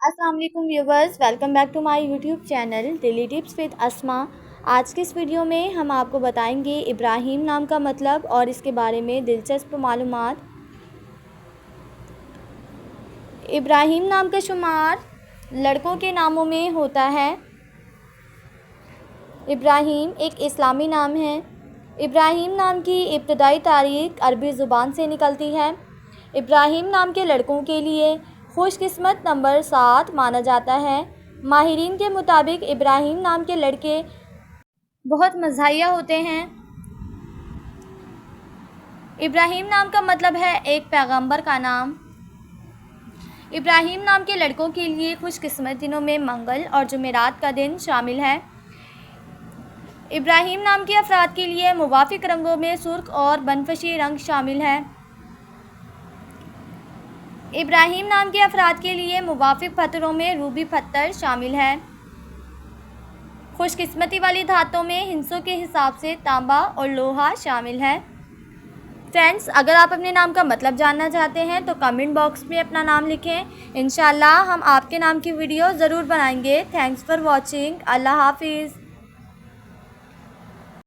अस्सलाम वालेकुम viewers, welcome back to my YouTube channel daily tips with Asma. आज की इस वीडियो में हम आपको बताएंगे इब्राहिम नाम का मतलब और इसके बारे में दिलचस्प मालूमात। इब्राहिम नाम का शुमार लड़कों के नामों में होता है। इब्राहिम एक इस्लामी नाम है। इब्राहिम नाम की इब्तदाई तारीख अरबी ज़ुबान से निकलती है। इब्राहिम नाम के लड़कों के लिए खुशकिस्मत नंबर 7 माना जाता है। माहिरीन के मुताबिक इब्राहिम नाम के लड़के बहुत मज़ाहिया होते हैं। इब्राहिम नाम का मतलब है एक पैगंबर का नाम। इब्राहिम नाम के लड़कों के लिए खुशकिस्मत दिनों में मंगल और जुमेरात का दिन शामिल है। इब्राहिम नाम के अफराद के लिए मुवाफिक रंगों में सुर्ख और बनफशी रंग शामिल है। इब्राहिम नाम के अफराद के लिए मुवाफिक पत्थरों में रूबी पत्थर शामिल है। खुशकिस्मती वाली धातों में हिंसों के हिसाब से तांबा और लोहा शामिल है। फ्रेंड्स, अगर आप अपने नाम का मतलब जानना चाहते हैं तो कमेंट बॉक्स में अपना नाम लिखें। इंशाल्लाह हम आपके नाम की वीडियो ज़रूर बनाएंगे। Thanks for watching. अल्लाह हाफिज़।